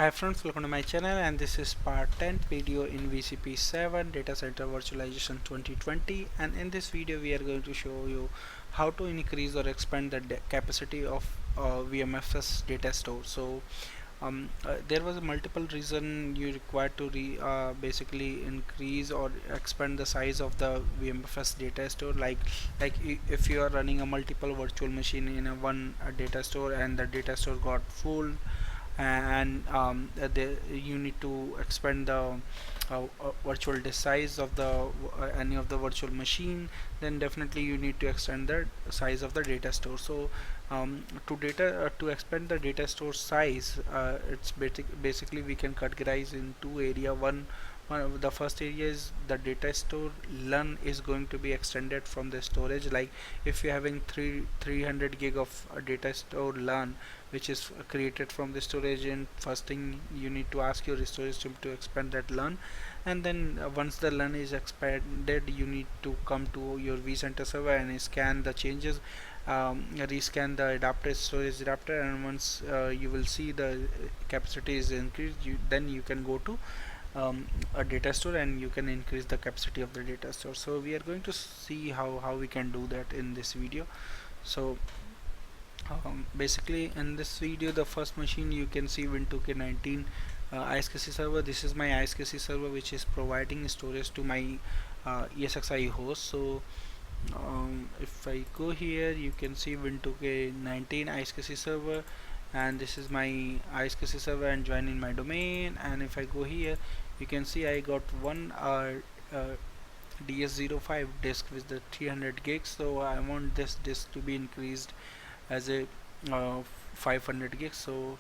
Hi friends, welcome to my channel, and this is part 10 video in VCP7 Data Center Virtualization 2020. And in this video we are going to show you how to increase or expand the capacity of VMFS Datastore. So there was a multiple reason you required to basically increase or expand the size of the VMFS Datastore. If you are running a multiple virtual machine in a one data store and the data store got full, and you need to expand the virtual disk size of the any of the virtual machine, then definitely you need to extend the size of the data store. So to expand the data store size, it's basically we can categorize in two area. One of the first area is the data store LUN is going to be extended from the storage. Like if you're having 300 gig of data store LUN which is created from the storage, and first thing you need to ask your storage team to expand that LUN, and then once the LUN is expanded, you need to come to your vCenter server and scan the changes, rescan the adapter, storage adapter, and once you will see the capacity is increased, then you can go to a data store and you can increase the capacity of the data store. So we are going to see how we can do that in this video. So basically in this video, the first machine you can see Win2K19 esxi server. This is my esxi server which is providing storage to my esxi host. So if I go here, you can see Win2K19 esxi server, and this is my esxi server and join in my domain. And if I go here, you can see I got one DS05 disk with the 300 gigs. So I want this disk to be increased as a 500 gigs. So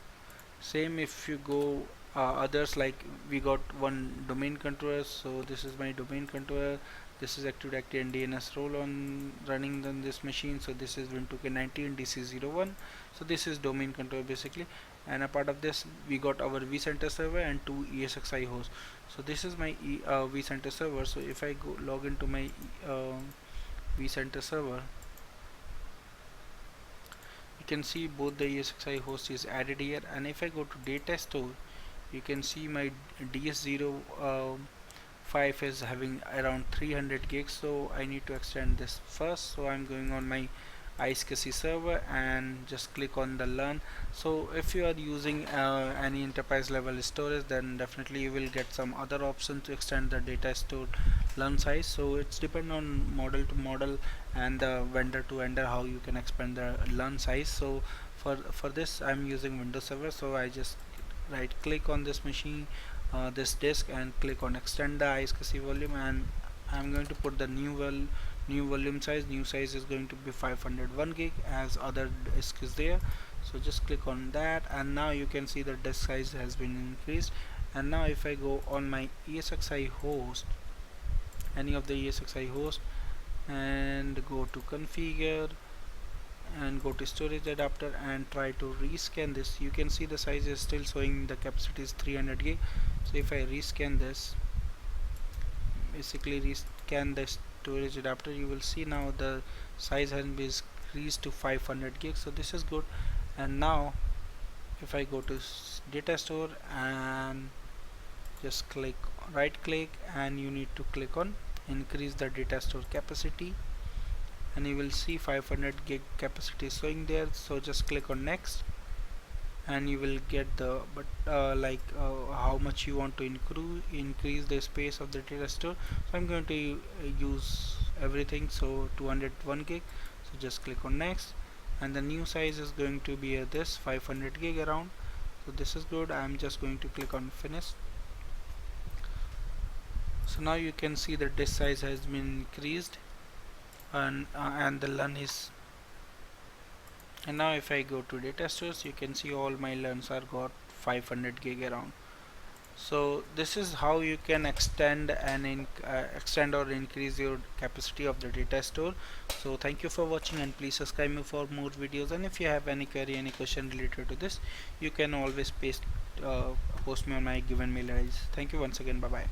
same if you go others, like we got one domain controller. So this is my domain controller, this is Active Directory and DNS role on running on this machine. So this is Win2K19 DC01. So this is domain controller basically, and a part of this we got our vCenter server and two esxi hosts. So this is my vCenter server. So if I go log into my vCenter server, you can see both the esxi host is added here. And if I go to data store, you can see my DS05 is having around 300 gigs. So I need to extend this first. So I'm going on my esxi server and just click on the LUN. So if you are using any enterprise level storage, then definitely you will get some other options to extend the data store LUN size. So it's depend on model to model and the vendor to vendor how you can expand the LUN size. So for this I'm using Windows Server. So I just right click on this machine, this disk, and click on extend the esxi volume, and I'm going to put the new volume size. New size is going to be 501 gig as other disk is there. So just click on that, and now you can see the disk size has been increased. And now if I go on my esxi host, any of the esxi host, and go to configure and go to storage adapter and try to rescan this, you can see the size is still showing the capacity is 300 gig. So if I rescan this, basically rescan the storage adapter, you will see now the size has been increased to 500 gigs. So this is good. And now if I go to data store and just right click, and you need to click on increase the data store capacity, and you will see 500 gig capacity showing there. So just click on next, and you will get the how much you want to increase the space of the data store. So I'm going to use everything, so 201 gig. So just click on next, and the new size is going to be this 500 gig around. So this is good. I'm just going to click on finish. So now you can see the disk size has been increased, and the LUN is. And now if I go to data stores, you can see all my LUNs are got 500 gig around. So this is how you can extend or increase your capacity of the data store. So thank you for watching, and please subscribe me for more videos. And if you have any query, any question related to this, you can always post me on my given mail IDs. Thank you once again. Bye bye.